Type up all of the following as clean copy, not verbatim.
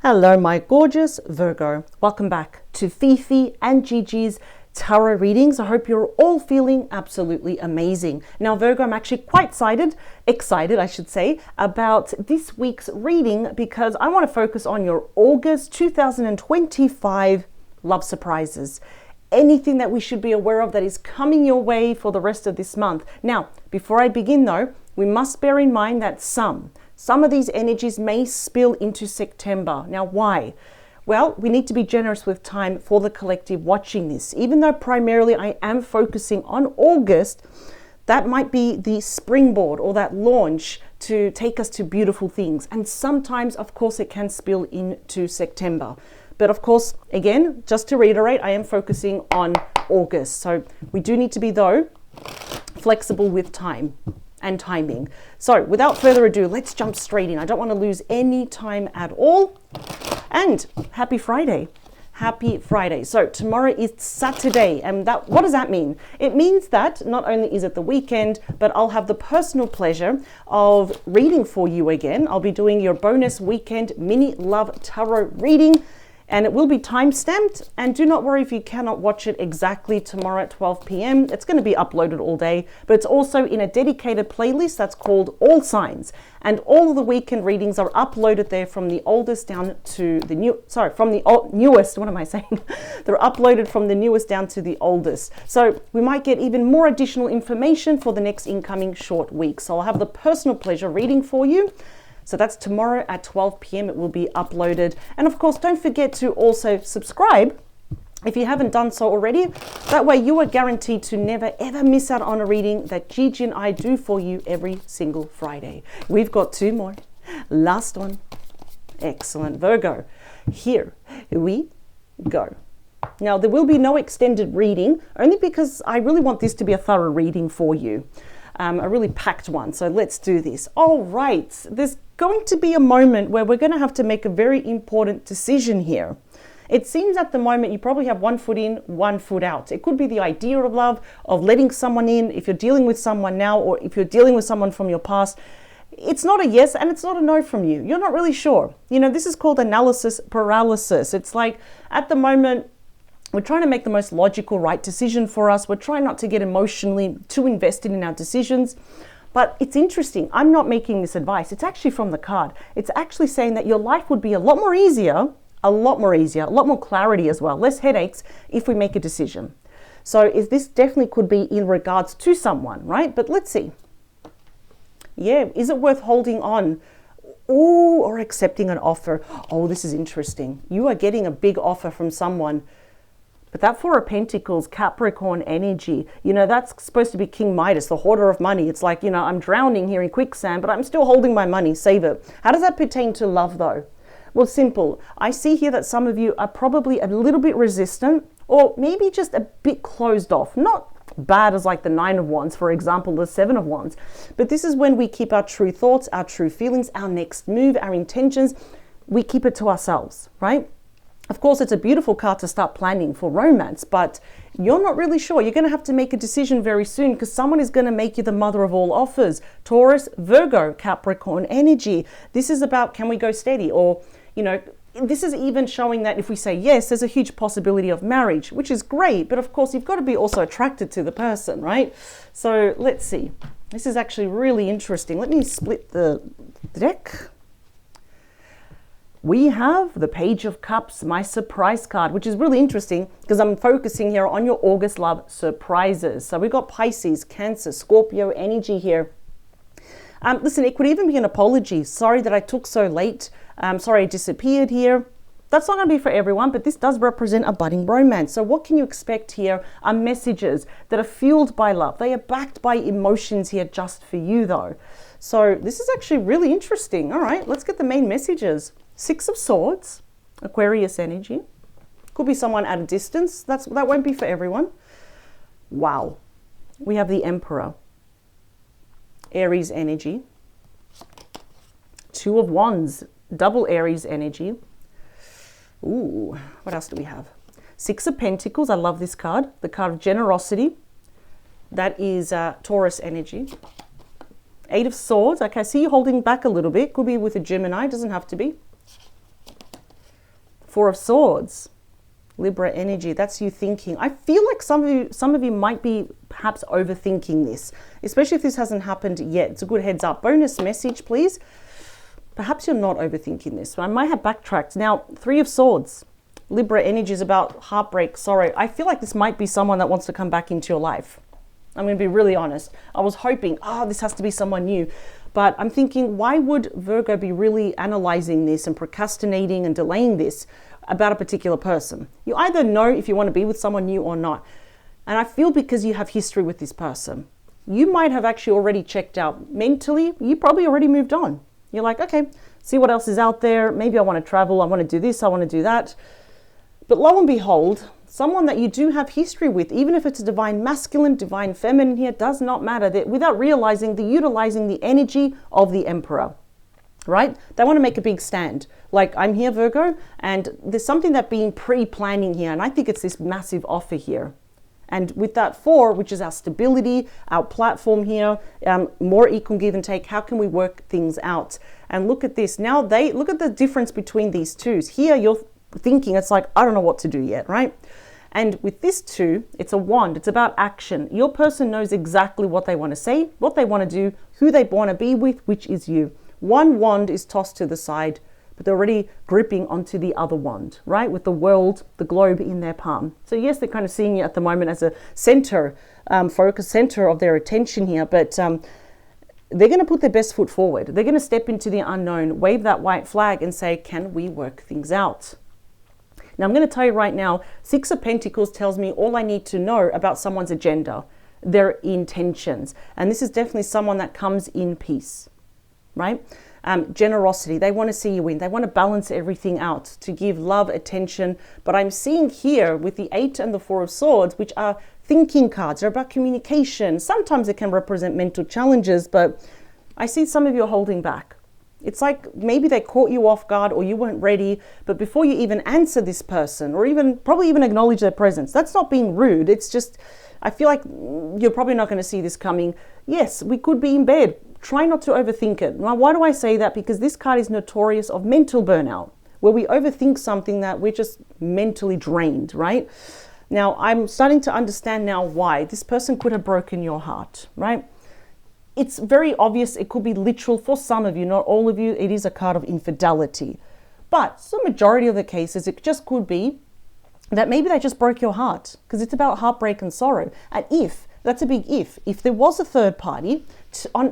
Hello, my gorgeous Virgo. Welcome back to Fifi and Gigi's tarot readings. I hope you're all feeling absolutely amazing. Now, Virgo, I'm actually quite excited, I should say, about this week's reading because I want to focus on your August 2025 love surprises. Anything that we should be aware of that is coming your way for the rest of this month. Now, before I begin though, we must bear in mind that some of these energies may spill into September. Now, why? Well, we need to be generous with time for the collective watching this. Even though primarily I am focusing on August, that might be the springboard or that launch to take us to beautiful things. And sometimes, of course, it can spill into September. But of course, again, just to reiterate, I am focusing on August. So we do need to be, though, flexible with time and timing. So without further ado, let's jump straight in. I don't want to lose any time at all. And happy Friday. Happy Friday. So tomorrow is Saturday, and what does that mean? It means that not only is it the weekend, but I'll have the personal pleasure of reading for you again. I'll be doing your bonus weekend mini love tarot reading, and it will be time-stamped. And do not worry if you cannot watch it exactly tomorrow at 12 p.m. It's going to be uploaded all day, but it's also in a dedicated playlist that's called All Signs. And all of the weekend readings are uploaded there from the oldest down to the newest. What am I saying? They're uploaded from the newest down to the oldest. So we might get even more additional information for the next incoming short week. So I'll have the personal pleasure reading for you. So that's tomorrow at 12 p.m. It will be uploaded. And of course, don't forget to also subscribe if you haven't done so already. That way you are guaranteed to never ever miss out on a reading that Gigi and I do for you every single Friday. We've got two more. Last one. Excellent, Virgo. Here we go. Now, there will be no extended reading, only because I really want this to be a thorough reading for you. A really packed one. So let's do this. All right. There's going to be a moment where we're going to have to make a very important decision here. It seems at the moment you probably have one foot in, one foot out. It could be the idea of love, of letting someone in, if you're dealing with someone now, or if you're dealing with someone from your past. It's not a yes and it's not a no from you. You're not really sure. You know, this is called analysis paralysis. It's like at the moment, we're trying to make the most logical, right decision for us. We're trying not to get emotionally too invested in our decisions. But it's interesting. I'm not making this advice. It's actually from the card. It's actually saying that your life would be a lot more clarity as well, less headaches if we make a decision. So this definitely could be in regards to someone, right? But let's see. Yeah, is it worth holding on? Ooh, or accepting an offer? Oh, this is interesting. You are getting a big offer from someone. But that Four of Pentacles, Capricorn energy, you know, that's supposed to be King Midas, the hoarder of money. It's like, you know, I'm drowning here in quicksand, but I'm still holding my money, save it. How does that pertain to love though? Well, simple. I see here that some of you are probably a little bit resistant or maybe just a bit closed off. Not bad as like the Nine of Wands, for example, the Seven of Wands. But this is when we keep our true thoughts, our true feelings, our next move, our intentions. We keep it to ourselves, right? Of course, it's a beautiful card to start planning for romance, but you're not really sure. You're going to have to make a decision very soon because someone is going to make you the mother of all offers. Taurus, Virgo, Capricorn energy. This is about, can we go steady? Or, you know, this is even showing that if we say yes, there's a huge possibility of marriage, which is great. But of course, you've got to be also attracted to the person, right? So let's see. This is actually really interesting. Let me split the deck. We have the Page of Cups, my surprise card, which is really interesting because I'm focusing here on your August love surprises. So we've got Pisces, Cancer, Scorpio energy here. Listen, it could even be an apology. Sorry that I took so late. Sorry I disappeared here. That's not going to be for everyone, but this does represent a budding romance. So what can you expect here are messages that are fueled by love. They are backed by emotions here just for you though. So this is actually really interesting. All right, let's get the main messages. Six of Swords, Aquarius energy. Could be someone at a distance. That won't be for everyone. Wow. We have the Emperor. Aries energy. Two of Wands, double Aries energy. Ooh, what else do we have? Six of Pentacles. I love this card. The card of generosity. That is Taurus energy. Eight of Swords. Okay, I see you holding back a little bit. Could be with a Gemini. Doesn't have to be. Four of Swords. Libra energy, that's you thinking. I feel like some of you might be perhaps overthinking this, especially if this hasn't happened yet. It's a good heads up. Bonus message, please. Perhaps you're not overthinking this. I might have backtracked. Now, Three of Swords. Libra energy is about heartbreak, sorrow. I feel like this might be someone that wants to come back into your life. I'm going to be really honest. I was hoping, this has to be someone new. But I'm thinking, why would Virgo be really analyzing this and procrastinating and delaying this about a particular person? You either know if you want to be with someone new or not. And I feel because you have history with this person, you might have actually already checked out mentally. You probably already moved on. You're like, okay, see what else is out there. Maybe I want to travel. I want to do this. I want to do that. But lo and behold, someone that you do have history with, even if it's a divine masculine, divine feminine here, does not matter. That without realizing, they're utilizing the energy of the Emperor, right? They want to make a big stand. Like, I'm here, Virgo, and there's something that being pre-planning here. And I think it's this massive offer here. And with that four, which is our stability, our platform here, more equal give and take, how can we work things out? And look at this. Now look at the difference between these twos. Here you're thinking, it's like, I don't know what to do yet, right? And with this two, it's a wand. It's about action. Your person knows exactly what they want to say, what they want to do, who they want to be with, which is you. One wand is tossed to the side, but they're already gripping onto the other wand, right? With the world, the globe in their palm. So yes, they're kind of seeing you at the moment as a center, focus center of their attention here, but they're going to put their best foot forward. They're going to step into the unknown, wave that white flag and say, can we work things out? Now, I'm going to tell you right now, Six of Pentacles tells me all I need to know about someone's agenda, their intentions. And this is definitely someone that comes in peace, right? Generosity. They want to see you win. They want to balance everything out to give love, attention. But I'm seeing here with the Eight and the Four of Swords, which are thinking cards. They're about communication. Sometimes it can represent mental challenges, but I see some of you are holding back. It's like maybe they caught you off guard or you weren't ready, but before you even answer this person or probably even acknowledge their presence, that's not being rude. It's just, I feel like you're probably not going to see this coming. Yes, we could be in bed. Try not to overthink it. Now, why do I say that? Because this card is notorious of mental burnout, where we overthink something that we're just mentally drained, right? Now, I'm starting to understand now why. This person could have broken your heart, right? It's very obvious. It could be literal for some of you, not all of you. It is a card of infidelity. But the majority of the cases, it just could be that maybe they just broke your heart, because it's about heartbreak and sorrow. And that's a big if there was a third party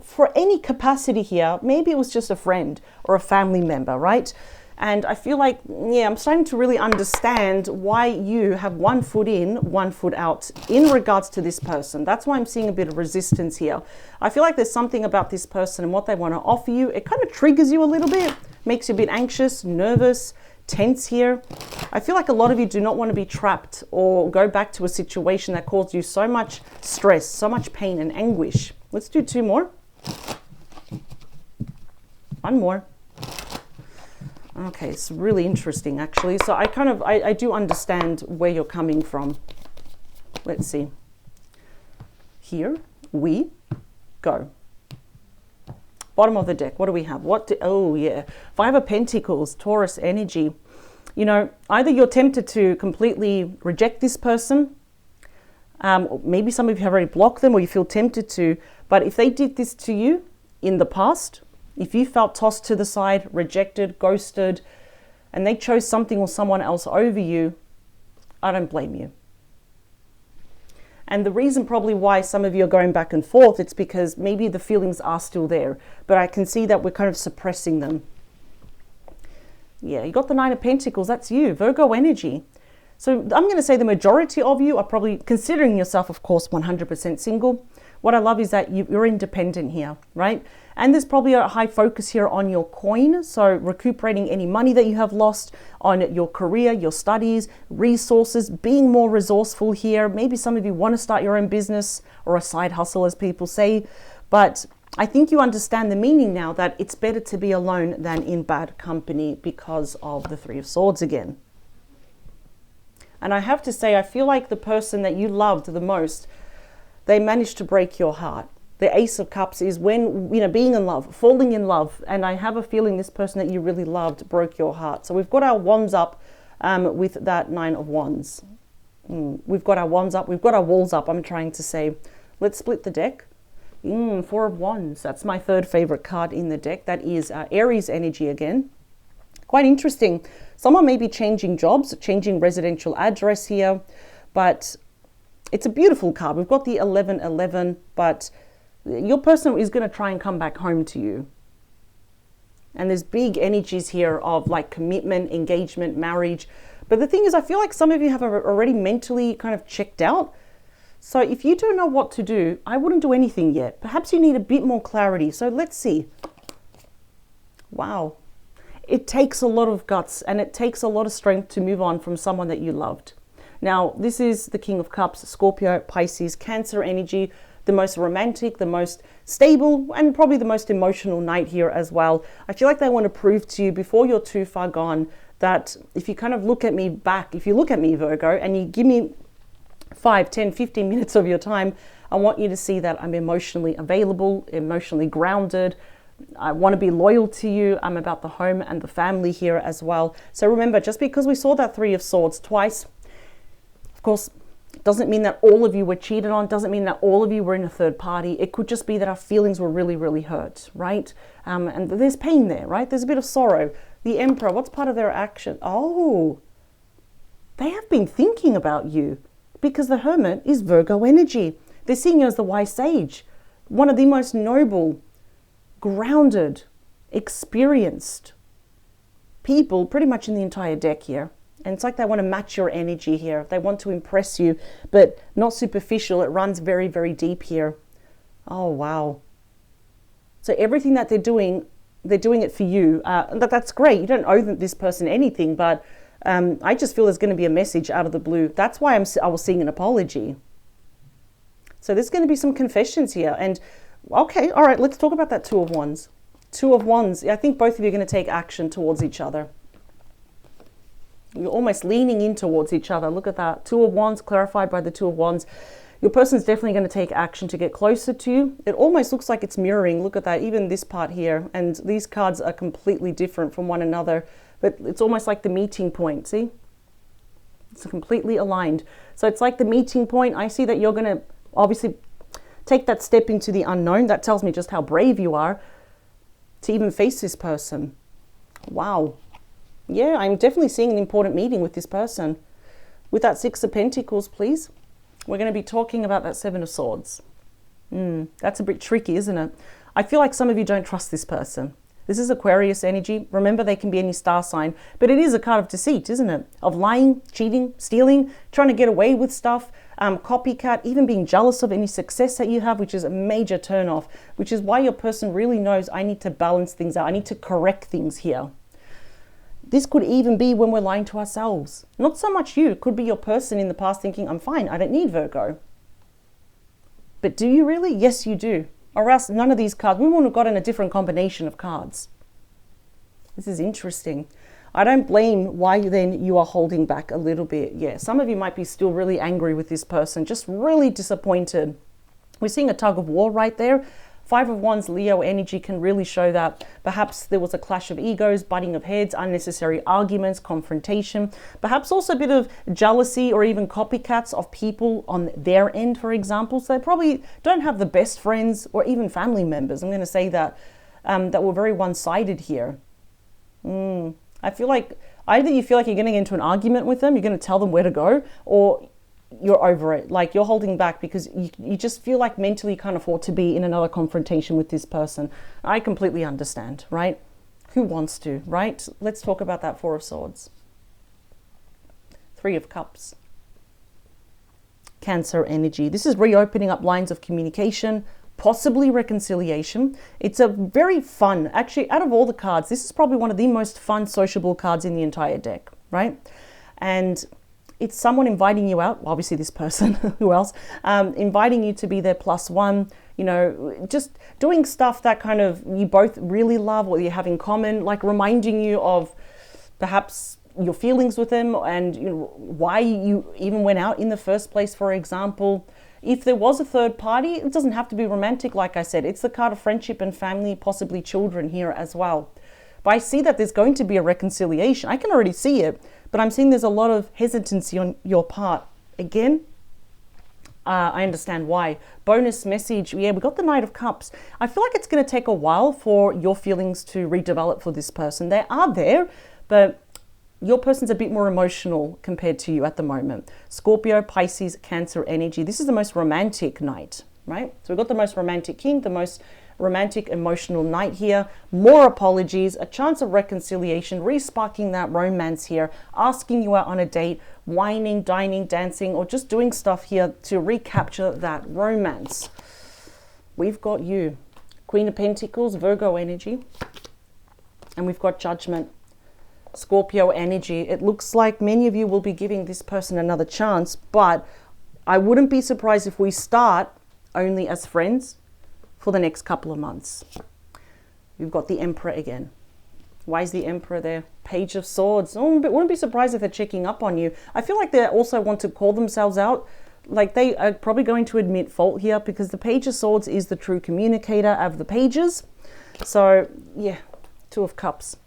for any capacity here, maybe it was just a friend or a family member, right? And I feel like, I'm starting to really understand why you have one foot in, one foot out in regards to this person. That's why I'm seeing a bit of resistance here. I feel like there's something about this person and what they want to offer you. It kind of triggers you a little bit, makes you a bit anxious, nervous, tense here. I feel like a lot of you do not want to be trapped or go back to a situation that caused you so much stress, so much pain and anguish. Let's do two more. One more. Okay, it's really interesting actually. So I do understand where you're coming from. Let's see. Here we go. Bottom of the deck, what do we have? Five of Pentacles, Taurus energy. You know, either you're tempted to completely reject this person. Maybe some of you have already blocked them or you feel tempted to. But if they did this to you in the past, if you felt tossed to the side, rejected, ghosted, and they chose something or someone else over you, I don't blame you. And the reason probably why some of you are going back and forth, it's because maybe the feelings are still there, but I can see that we're kind of suppressing them. Yeah, you got the Nine of Pentacles, that's you, Virgo energy. So I'm going to say the majority of you are probably considering yourself, of course, 100% single. What I love is that you're independent here, right? And there's probably a high focus here on your coin. So recuperating any money that you have lost, on your career, your studies, resources, being more resourceful here. Maybe some of you want to start your own business or a side hustle, as people say. But I think you understand the meaning now that it's better to be alone than in bad company because of the Three of Swords again. And I have to say, I feel like the person that you loved the most, they managed to break your heart. The Ace of Cups is when, being in love, falling in love. And I have a feeling this person that you really loved broke your heart. So we've got our wands up with that Nine of Wands. We've got our wands up, we've got our walls up, I'm trying to say. Let's split the deck. Four of Wands, that's my third favorite card in the deck. That is Aries energy again. Quite interesting. Someone may be changing jobs, changing residential address here, but it's a beautiful card. We've got the 1111, but your person is going to try and come back home to you. And there's big energies here of like commitment, engagement, marriage. But the thing is, I feel like some of you have already mentally kind of checked out. So if you don't know what to do, I wouldn't do anything yet. Perhaps you need a bit more clarity. So let's see. Wow. It takes a lot of guts and it takes a lot of strength to move on from someone that you loved. Now, this is the King of Cups, Scorpio, Pisces, Cancer energy, the most romantic, the most stable, and probably the most emotional night here as well. I feel like they want to prove to you before you're too far gone that if you kind of look at me back, if you look at me, Virgo, and you give me 5, 10, 15 minutes of your time, I want you to see that I'm emotionally available, emotionally grounded. I want to be loyal to you. I'm about the home and the family here as well. So remember, just because we saw that Three of Swords twice, of course, doesn't mean that all of you were cheated on, doesn't mean that all of you were in a third party. It could just be that our feelings were really, really hurt, right? And there's pain there, right? There's a bit of sorrow. The Emperor, what's part of their action? Oh, they have been thinking about you because the Hermit is Virgo energy. They're seeing you as the wise sage, one of the most noble, grounded, experienced people pretty much in the entire deck here. And it's like they want to match your energy here. They want to impress you, but not superficial. It runs very, very deep here. Oh, wow. So everything that they're doing it for you. That's great. You don't owe this person anything, but I just feel there's going to be a message out of the blue. That's why I was seeing an apology. So there's going to be some confessions here. And okay, all right, let's talk about that Two of Wands. Two of Wands. I think both of you are going to take action towards each other. You're almost leaning in towards each other. Look at that. Two of Wands, clarified by the Two of Wands. Your person's definitely going to take action to get closer to you. It almost looks like it's mirroring. Look at that. Even this part here. And these cards are completely different from one another. But it's almost like the meeting point. See? It's completely aligned. So it's like the meeting point. I see that you're going to obviously take that step into the unknown. That tells me just how brave you are to even face this person. Wow. Yeah, I'm definitely seeing an important meeting with this person. With that Six of Pentacles, please. We're going to be talking about that Seven of Swords. That's a bit tricky, isn't it? I feel like some of you don't trust this person. This is Aquarius energy. Remember, they can be any star sign, but it is a card of deceit, isn't it? Of lying, cheating, stealing, trying to get away with stuff, copycat, even being jealous of any success that you have, which is a major turnoff, which is why your person really knows I need to balance things out. I need to correct things here. This could even be when we're lying to ourselves. Not so much you. It could be your person in the past thinking, I'm fine, I don't need Virgo. But do you really? Yes, you do. Or else none of these cards, we wouldn't have gotten a different combination of cards. This is interesting. I don't blame why then you are holding back a little bit. Yeah, some of you might be still really angry with this person, just really disappointed. We're seeing a tug of war right there. Five of Wands, Leo energy can really show that perhaps there was a clash of egos, butting of heads, unnecessary arguments, confrontation, perhaps also a bit of jealousy or even copycats of people on their end, for example. So they probably don't have the best friends or even family members. I'm going to say that, that were very one-sided here. I feel like either you feel like you're going to get into an argument with them, you're going to tell them where to go, or you're over it, like you're holding back because you just feel like mentally you can't afford to be in another confrontation with this person. I completely understand, right? Who wants to, right? Let's talk about that Four of Swords. Three of Cups. Cancer energy. This is reopening up lines of communication, possibly reconciliation. It's a very fun, actually, out of all the cards, this is probably one of the most fun sociable cards in the entire deck, right? And it's someone inviting you out, obviously this person, who else, inviting you to be their +1, you know, just doing stuff that kind of you both really love or you have in common, like reminding you of perhaps your feelings with them and you know, why you even went out in the first place, for example. If there was a third party, it doesn't have to be romantic, like I said. It's the card of friendship and family, possibly children here as well. But I see that there's going to be a reconciliation. I can already see it, but I'm seeing there's a lot of hesitancy on your part. Again, I understand why. Bonus message. Yeah, we got the Knight of Cups. I feel like it's going to take a while for your feelings to redevelop for this person. They are there, but your person's a bit more emotional compared to you at the moment. Scorpio, Pisces, Cancer energy. This is the most romantic night, right? So we've got the most romantic king, the most romantic emotional night here. More apologies, a chance of reconciliation, re-sparking that romance here, asking you out on a date, whining, dining, dancing, or just doing stuff here to recapture that romance. We've got you. Queen of Pentacles, Virgo energy. And we've got Judgment. Scorpio energy. It looks like many of you will be giving this person another chance, but I wouldn't be surprised if we start only as friends for the next couple of months. You've got the Emperor again. Why is the Emperor there? Page of Swords. Oh, but wouldn't be surprised if they're checking up on you. I feel like they also want to call themselves out. Like they are probably going to admit fault here, because the Page of Swords is the true communicator of the pages. So yeah, Two of Cups.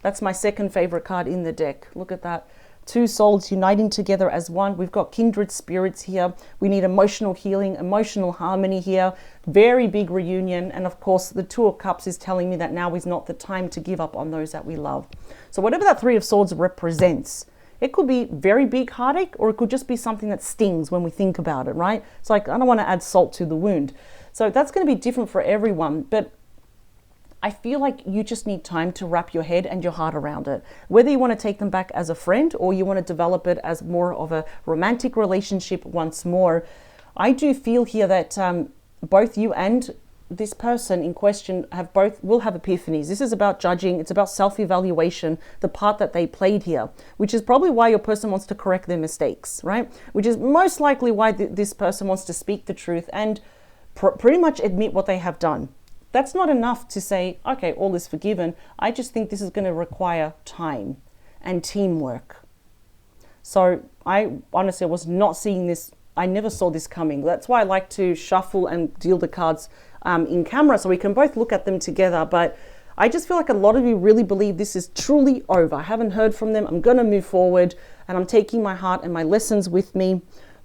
That's my second favorite card in the deck. Look at that. Two souls uniting together as one. We've got kindred spirits here. We need emotional healing, emotional harmony here. Very big reunion. And of course, the Two of Cups is telling me that now is not the time to give up on those that we love. So whatever that Three of Swords represents, it could be very big heartache, or it could just be something that stings when we think about it, right? It's like, I don't want to add salt to the wound. So that's going to be different for everyone. But I feel like you just need time to wrap your head and your heart around it. Whether you want to take them back as a friend, or you want to develop it as more of a romantic relationship once more, I do feel here that both you and this person in question will have epiphanies. This is about judging. It's about self-evaluation, the part that they played here, which is probably why your person wants to correct their mistakes, right? Which is most likely why this person wants to speak the truth and pretty much admit what they have done. That's not enough to say, okay, all is forgiven. I just think this is going to require time and teamwork. So I honestly was not seeing this. I never saw this coming. That's why I like to shuffle and deal the cards in camera, so we can both look at them together. But I just feel like a lot of you really believe this is truly over. I haven't heard from them. I'm going to move forward, and I'm taking my heart and my lessons with me.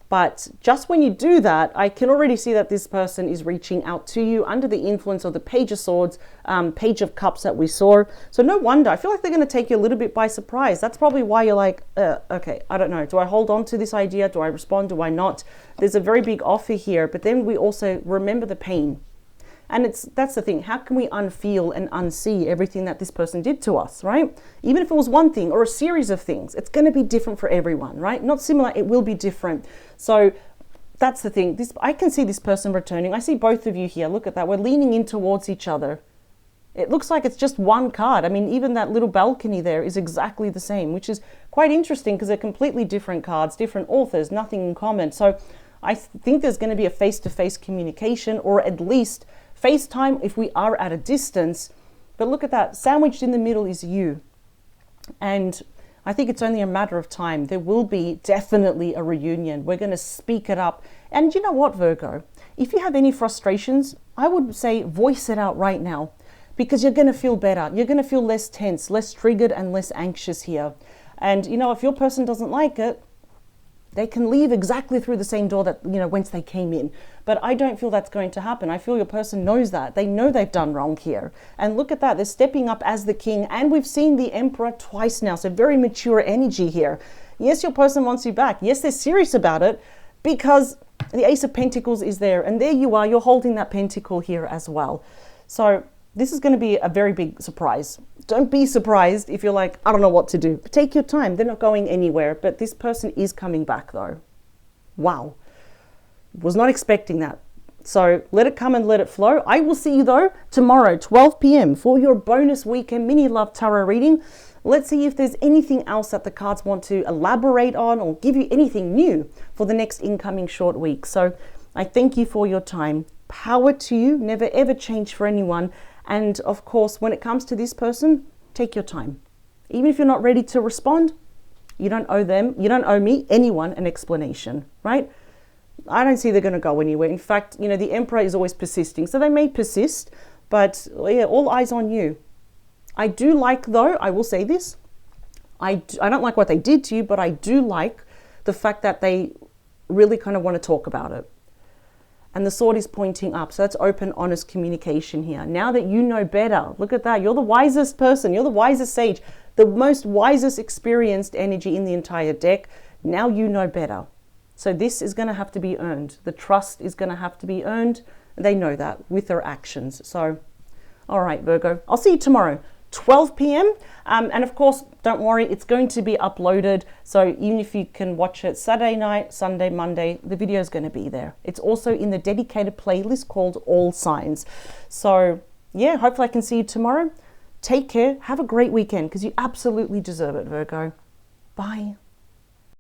But just when you do that, I can already see that this person is reaching out to you under the influence of the Page of Swords, Page of Cups that we saw. So no wonder. I feel like they're going to take you a little bit by surprise. That's probably why you're like, okay, I don't know. Do I hold on to this idea? Do I respond? Do I not? There's a very big offer here. But then we also remember the pain. And that's the thing. How can we unfeel and unsee everything that this person did to us, right? Even if it was one thing or a series of things, it's going to be different for everyone, right? Not similar, it will be different. So that's the thing. I can see this person returning. I see both of you here. Look at that. We're leaning in towards each other. It looks like it's just one card. I mean, even that little balcony there is exactly the same, which is quite interesting because they're completely different cards, different authors, nothing in common. So I think there's going to be a face-to-face communication, or at least FaceTime if we are at a distance. But look at that, sandwiched in the middle is you. And I think it's only a matter of time. There will be definitely a reunion. We're going to speak it up. And you know what, Virgo? If you have any frustrations, I would say voice it out right now, because you're going to feel better. You're going to feel less tense, less triggered, and less anxious here. And you know, if your person doesn't like it, they can leave exactly through the same door that, you know, whence they came in. But I don't feel that's going to happen. I feel your person knows that. They know they've done wrong here. And look at that. They're stepping up as the king. And we've seen the Emperor twice now. So very mature energy here. Yes, your person wants you back. Yes, they're serious about it, because the Ace of Pentacles is there. And there you are. You're holding that pentacle here as well. So this is going to be a very big surprise. Don't be surprised if you're like, I don't know what to do. Take your time. They're not going anywhere. But this person is coming back though. Wow. Was not expecting that. So let it come and let it flow. I will see you though tomorrow, 12 p.m. for your bonus weekend mini love tarot reading. Let's see if there's anything else that the cards want to elaborate on or give you anything new for the next incoming short week. So I thank you for your time. Power to you. Never ever change for anyone. And of course, when it comes to this person, take your time. Even if you're not ready to respond, you don't owe them, you don't owe me, anyone, an explanation, right? I don't see they're going to go anywhere. In fact, you know, the Emperor is always persisting. So they may persist, but yeah, all eyes on you. I do like, though, I will say this, I don't like what they did to you, but I do like the fact that they really kind of want to talk about it. And the sword is pointing up. So that's open, honest communication here. Now that you know better, look at that. You're the wisest person. You're the wisest sage, the most wisest experienced energy in the entire deck. Now you know better. So this is going to have to be earned. The trust is going to have to be earned. They know that with their actions. So, all right, Virgo, I'll see you tomorrow, 12 p.m. And of course, don't worry, it's going to be uploaded. So even if you can watch it Saturday night, Sunday, Monday, the video is going to be there. It's also in the dedicated playlist called All Signs. So yeah, hopefully I can see you tomorrow. Take care. Have a great weekend because you absolutely deserve it, Virgo. Bye.